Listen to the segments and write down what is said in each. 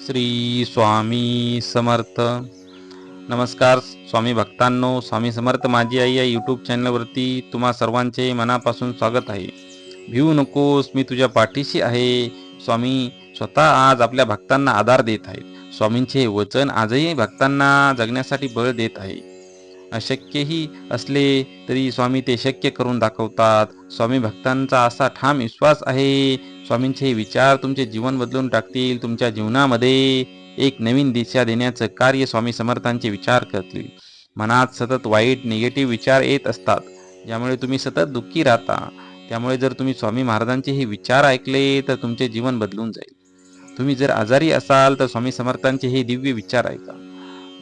श्री स्वामी समर्थ. नमस्कार स्वामी भक्तांनो, स्वामी समर्थ माझी आई या यूट्यूब चॅनलवरती तुम्हा सर्वांचे मनापासून स्वागत आहे. भिवू नकोस, मी तुझ्या पाठीशी आहे. स्वामी स्वतः आज आपल्या भक्तांना आधार देत आहेत. स्वामींचे वचन आजही भक्तांना जगण्यासाठी बळ देत आहे. अशक्यही असले तरी स्वामी ते शक्य करून दाखवतात. स्वामी भक्तांचा असा ठाम विश्वास आहे. स्वामींचे विचार तुमचे जीवन बदलून टाकतील. तुमच्या जीवनामध्ये एक नवीन दिशा देण्याचं कार्य स्वामी समर्थांचे विचार करतील. मनात सतत वाईट निगेटिव्ह विचार येत असतात, ज्यामुळे तुम्ही सतत दुःखी राहता. त्यामुळे जर तुम्ही स्वामी महाराजांचे हे विचार ऐकले तर तुमचे जीवन बदलून जाईल. तुम्ही जर आजारी असाल तर स्वामी समर्थांचे हे दिव्य विचार ऐका.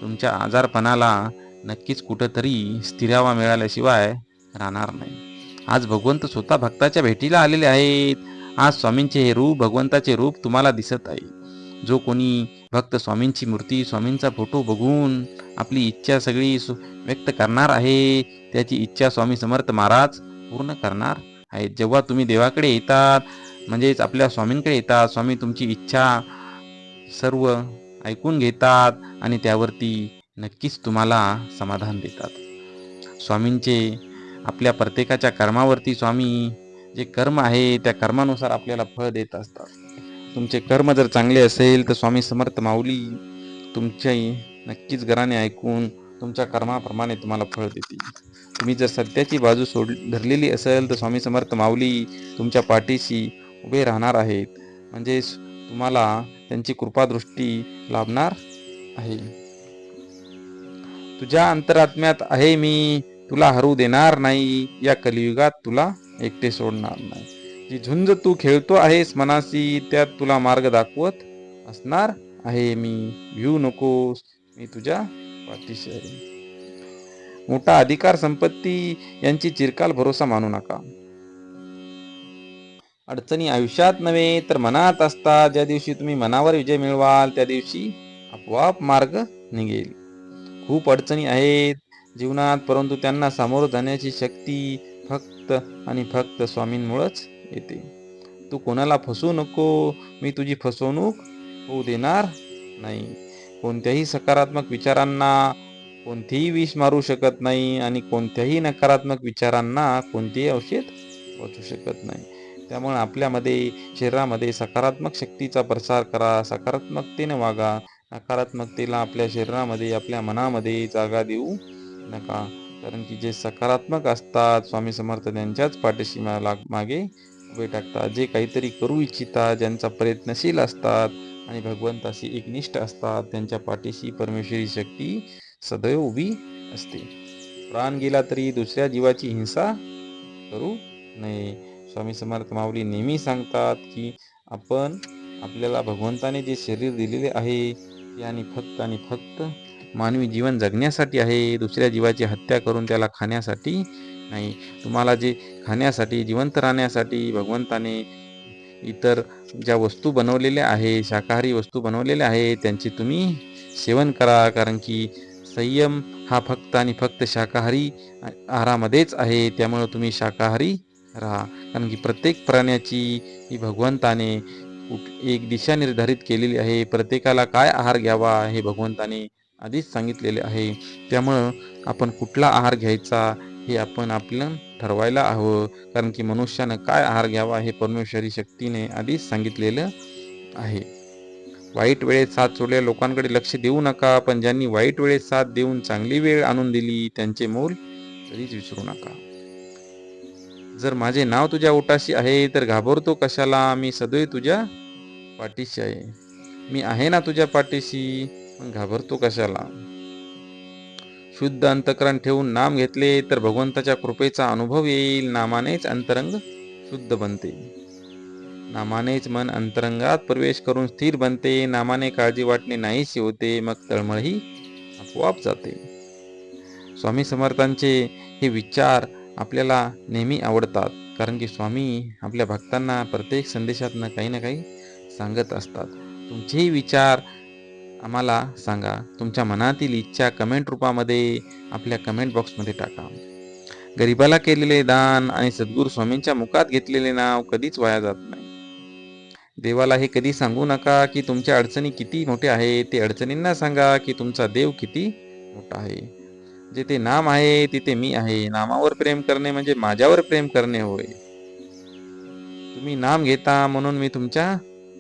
तुमच्या आजारपणाला नक्कीच कुठंतरी स्थिरावा मिळाल्याशिवाय राहणार नाही. आज भगवंत स्वतः भक्ताच्या भेटीला आलेले आहेत. आज स्वामींचे हे रूप, भगवंताचे रूप तुम्हाला दिसत आहे. जो कोणी भक्त स्वामींची मूर्ती, स्वामींचा फोटो बघून आपली इच्छा सगळी व्यक्त करणार आहे, त्याची इच्छा स्वामी समर्थ महाराज पूर्ण करणार आहेत. जेव्हा तुम्ही देवाकडे येतात, म्हणजेच आपल्या स्वामींकडे येतात, स्वामी तुमची इच्छा सर्व ऐकून घेतात आणि त्यावरती नक्कीच तुम्हाला समाधान देतात. स्वामींचे आपल्या प्रत्येकाच्या कर्मावरती स्वामी जे कर्म आहे त्या कर्मानुसार आपल्याला फळ देत असतात. तुमचे कर्म जर चांगले असेल तर स्वामी समर्थ माऊली तुमच्या नक्कीच घराने ऐकून तुमच्या कर्माप्रमाणे तुम्हाला फळ देतील. तुम्ही जर सत्याची बाजू धरलेली असेल तर स्वामी समर्थ माऊली तुमच्या पाठीशी उभे राहणार आहेत. म्हणजेच तुम्हाला त्यांची कृपादृष्टी लाभणार आहे. तुझ्या अंतरात्म्यात आहे मी, तुला हरू देणार नाही. या कलियुगात तुला एकटे सोडणार नाही. जी झुंज तू खेळतो आहेस मनाशी, त्यात तुला मार्ग दाखवत असणार आहे मी. भिवू नकोस, मी तुझ्या पाठीशी आहे. मोठा अधिकार, संपत्ती यांची चिरकाल भरोसा मानू नका. अडचणी आयुष्यात नव्हे तर मनात असतात. ज्या दिवशी तुम्ही मनावर विजय मिळवाल त्या दिवशी आपोआप मार्ग निघेल. खूप अडचणी आहेत जीवनात, परंतु त्यांना सामोरं जाण्याची शक्ती फक्त आणि फक्त स्वामींमुळेच येते. तू कोणाला फसवू नको, मी तुझी फसवणूक होऊ देणार नाही. कोणत्याही सकारात्मक विचारांना कोणतेही विष मारू शकत नाही आणि कोणत्याही नकारात्मक विचारांना कोणतेही औषध वाचू शकत नाही. त्यामुळे आपल्यामध्ये, शरीरामध्ये सकारात्मक शक्तीचा प्रसार करा. सकारात्मकतेने वागा. नकारात्मकतेला आपल्या शरीरामध्ये, आपल्या मनामध्ये जागा देऊ नका. कारण की जे सकारात्मक असतात स्वामी समर्थ त्यांच्याच पाठीशी मागे उभे टाकतात. जे काहीतरी करू इच्छितात, ज्यांचा प्रयत्नशील असतात आणि भगवंताशी एकनिष्ठ असतात, त्यांच्या पाठीशी परमेश्वरी शक्ती सदैव उभी असते. प्राण गेला तरी दुसऱ्या जीवाची हिंसा करू नये. स्वामी समर्थ माऊली नेहमी सांगतात की आपल्याला भगवंताने जे शरीर दिलेले आहे ते आणि फक्त मानवी जीवन जगण्यासाठी आहे. दुसऱ्या जीवाची हत्या करून त्याला खाण्यासाठी नाही. तुम्हाला जे खाण्यासाठी, जिवंत राहण्यासाठी भगवंताने इतर ज्या वस्तू बनवलेल्या आहे, शाकाहारी वस्तू बनवलेल्या आहे, त्यांचे तुम्ही सेवन करा. कारण की संयम हा फक्त आणि फक्त शाकाहारी आहारामध्येच आहे. त्यामुळे तुम्ही शाकाहारी राहा. कारण की प्रत्येक प्राण्याची ही भगवंताने एक दिशा निर्धारित केलेली आहे. प्रत्येकाला काय आहार घ्यावा हे भगवंताने आधीच सांगितलेले आहे. त्यामुळं आपण कुठला आहार घ्यायचा हे आपण आपलं ठरवायला हवं. कारण की मनुष्यानं काय आहार घ्यावा हे परमेश्वरी शक्तीने आधीच सांगितलेलं आहे. वाईट वेळेत साथ सोडलेल्या लोकांकडे लक्ष देऊ नका, पण ज्यांनी वाईट वेळेत साथ देऊन चांगली वेळ आणून दिली त्यांचे मोल कधीच विसरू नका. जर माझे नाव तुझ्या ओठाशी आहे तर घाबरतो कशाला, मी सदैव तुझ्या पाठीशी आहे. मी आहे ना तुझ्या पाठीशी, पण घाबरतो कशाला. शुद्ध अंतकरण ठेवून नाम घेतले तर भगवंताच्या कृपेचा अनुभव येईल. नामानेच अंतरंग शुद्ध बनते. नामानेच मन अंतरंगात प्रवेश करून स्थिर बनते. नामाने काळजी वाटणे नाहीशी होते, मग तळमळही आपोआप जाते. स्वामी समर्थांचे हे विचार आपल्याला नेहमी आवडतात. कारण की स्वामी आपल्या भक्तांना प्रत्येक संदेशातनं काही ना काही सांगत असतात. तुमचेही विचार आम्हाला सांगा. तुमच्या मनातील इच्छा कमेंट रूपामध्ये आपल्या कमेंट बॉक्समध्ये टाका. गरिबाला केलेले दान आणि सद्गुरू स्वामींच्या मुखात घेतलेले नाव कधीच वाया जात नाही. देवाला हे कधी सांगू नका की तुमच्या अडचणी किती मोठ्या आहेत. ते अडचणींना सांगा की तुमचा देव किती मोठा आहे. जिथे नाम आहे तिथे मी आहे. नामावर प्रेम करणे म्हणजे माझ्यावर प्रेम करणे होय. तुम्ही नाम घेता म्हणून मी तुमच्या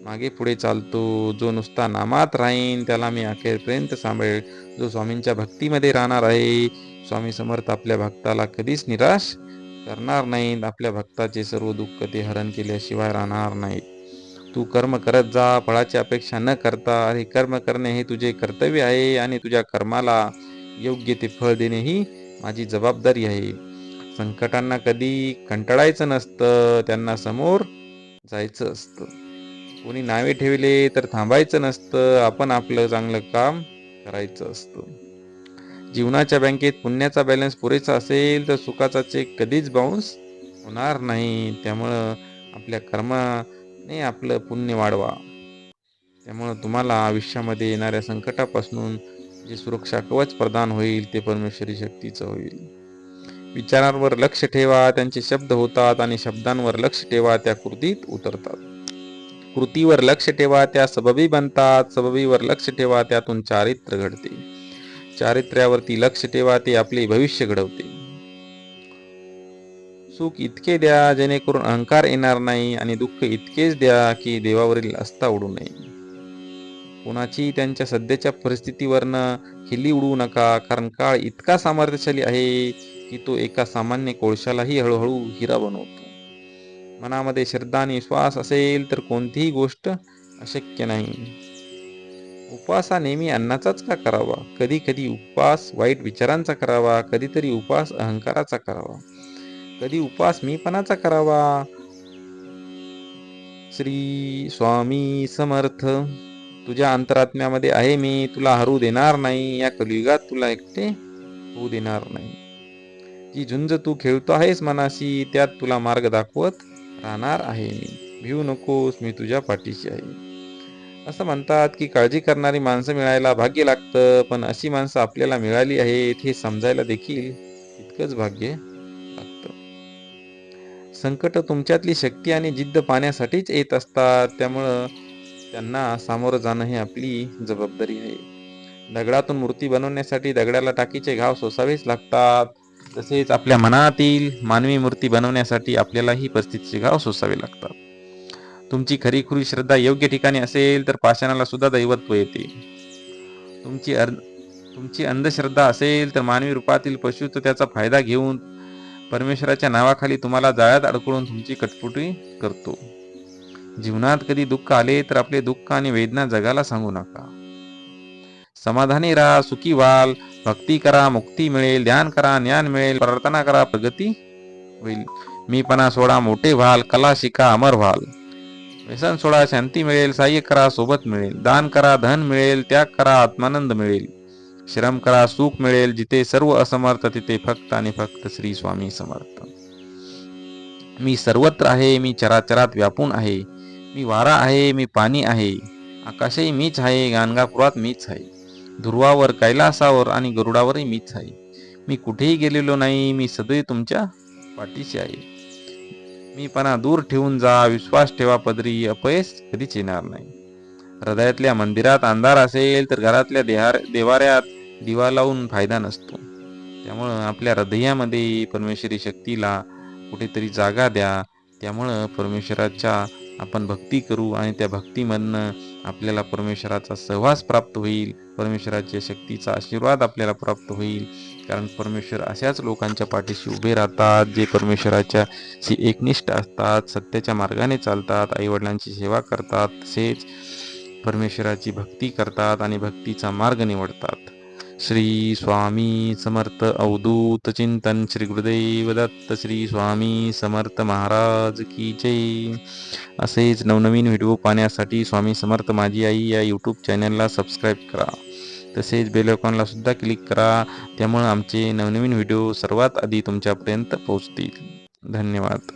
मागे पुढे चालतो. जो नुसता नामात राहीन त्याला मी अखेरपर्यंत सांभाळेल. जो स्वामींच्या भक्तीमध्ये राहणार आहे, स्वामी समर्थ आपल्या भक्ताला कधीच निराश करणार नाहीत. आपल्या भक्ताचे सर्व दुःख ते हरण केल्याशिवाय राहणार नाहीत. तू कर्म करत जा, फळाची अपेक्षा न करता. अरे कर्म करणे हे तुझे कर्तव्य आहे आणि तुझ्या कर्माला योग्य ते फळ देणे ही माझी जबाबदारी आहे. संकटांना कधी कंटाळायचं नसतं, त्यांना समोर जायचं असतं. कोणी नावे ठेवले तर थांबायचं नसतं, आपण आपलं चांगलं काम करायचं असतं. जीवनाच्या बँकेत पुण्याचा बॅलन्स पुरेसा असेल तर सुखाचा चेक कधीच बाउन्स होणार नाही. त्यामुळं आपल्या कर्माने आपलं पुण्य वाढवा. त्यामुळं तुम्हाला आयुष्यामध्ये येणाऱ्या संकटापासून जे सुरक्षा कवच प्रदान होईल ते परमेश्वरी शक्तीचं होईल. विचारांवर लक्ष ठेवा, त्यांचे शब्द होतात आणि शब्दांवर लक्ष ठेवा, त्या कृतीत उतरतात. कृतीवर लक्ष ठेवा, त्या सबबी बनतात. सबबीवर लक्ष ठेवा, त्यातून चारित्र्य घडते. चारित्र्यावरती लक्ष ठेवा, ते आपले भविष्य घडवते. सुख इतके द्या जेणेकरून अहंकार येणार नाही आणि दुःख इतकेच द्या की देवावरील आस्था उडू नये. कोणाची त्यांच्या सध्याच्या परिस्थितीवरनं खिल्ली उडवू नका, कारण काळ इतका सामर्थ्यशाली आहे की तो एका सामान्य कोळशालाही हळूहळू हिरा बनवतो. मनामध्ये श्रद्धा आणि विश्वास असेल तर कोणतीही गोष्ट अशक्य नाही. उपवास हा नेहमी अन्नाचाच का करावा? कधी कधी उपवास वाईट विचारांचा करावा, कधीतरी उपवास अहंकाराचा करावा, कधी उपवास मीपणाचा करावा. श्री स्वामी समर्थ. तुझ्या अंतरात्म्यामध्ये आहे मी, तुला हरू देणार नाही. या कलियुगात तुला एकटे होऊ देणार नाही. जी झुंज तू खेळतो आहेस मनाशी, त्यात तुला मार्ग दाखवत राहणार आहे मी. भिवू नकोस, मी तुझ्या पाठीशी आहे. असं म्हणतात की काळजी करणारी माणसं मिळायला भाग्य लागतं, पण अशी माणसं आपल्याला मिळाली आहेत हे समजायला देखील तितकंच भाग्य लागतं. संकट तुमच्यातली शक्ती आणि जिद्द पाहण्यासाठीच येत असतात. त्यामुळं त्यांना सामोरं जाणं ही आपली जबाबदारी आहे. दगडातून मूर्ती बनवण्यासाठी दगडाला टाकीचे घाव सोसावेच लागतात. तसेच आपल्या मनातील मानवी मूर्ती बनवण्यासाठी आपल्यालाही परिस्थितीचे घाव सोसावे लागतात. तुमची खरीखुरी श्रद्धा योग्य ठिकाणी असेल तर पाषाणाला सुद्धा दैवत्व येते. तुमची अंधश्रद्धा असेल तर मानवी रूपातील पशु तो त्याचा फायदा घेऊन परमेश्वराच्या नावाखाली तुम्हाला जाळ्यात अडकवून तुमची कटपुटी करतो. जीवनात कधी दुःख आले तर आपले दुःख आणि वेदना जगाला सांगू नका. समाधानी राहा, सुखी व्हाल. भक्ती करा, मुक्ती मिळेल. ध्यान करा, ज्ञान मिळेल. प्रार्थना करा, प्रगती होईल. मीपणा सोडा, मोठे व्हाल. कला शिका, अमर व्हाल. व्यसन सोडा, शांती मिळेल. सहाय्य करा, सोबत मिळेल. दान करा, धन मिळेल. त्याग करा, आत्मानंद मिळेल. श्रम करा, सुख मिळेल. जिथे सर्व असमर्थ तिथे फक्त आणि फक्त श्री स्वामी समर्थ. मी सर्वत्र आहे, मी चराचरात व्यापून आहे. मी वारा आहे, मी पाणी आहे. आकाशही मीच आहे, गाणगापुरात मीच आहे. ध्रुवावर, कैलासावर आणि गरुडावरही मीच आहे. मी कुठेही गेलेलो नाही, मी सदैव तुमच्या पाठीशी आहे. मीपणा दूर ठेवून जा, विश्वास ठेवा पदरी, अपयश कधीच येणार नाही. हृदयातल्या मंदिरात अंधार असेल तर घरातल्या देवाऱ्यात दिवा लावून फायदा नसतो. त्यामुळं आपल्या हृदयामध्ये परमेश्वरी शक्तीला कुठेतरी जागा द्या. त्यामुळं परमेश्वराच्या आपण भक्ती करू आणि त्या भक्तीमधनं आपल्याला परमेश्वराचा सहवास प्राप्त होईल. परमेश्वराच्या शक्तीचा आशीर्वाद आपल्याला प्राप्त होईल. कारण परमेश्वर अशाच लोकांच्या पाठीशी उभे राहतात जे परमेश्वराच्या एकनिष्ठ असतात, सत्याच्या मार्गाने चालतात, आईवडिलांची सेवा करतात, तसेच परमेश्वराची भक्ती करतात आणि भक्तीचा मार्ग निवडतात. श्री स्वामी समर्थ. अवधूत चिंतन. श्री गुरुदेव दत्त. श्री स्वामी समर्थ महाराज की जय. असेच नवनवीन व्हिडिओ पाहण्यासाठी स्वामी समर्थ माझी आई या यूट्यूब चॅनलला सबस्क्राईब करा. तसेच बेल आयकॉनला सुद्धा क्लिक करा. त्यामुळे आमचे नवनवीन व्हिडिओ सर्वात आधी तुमच्यापर्यंत पोहोचतील. धन्यवाद.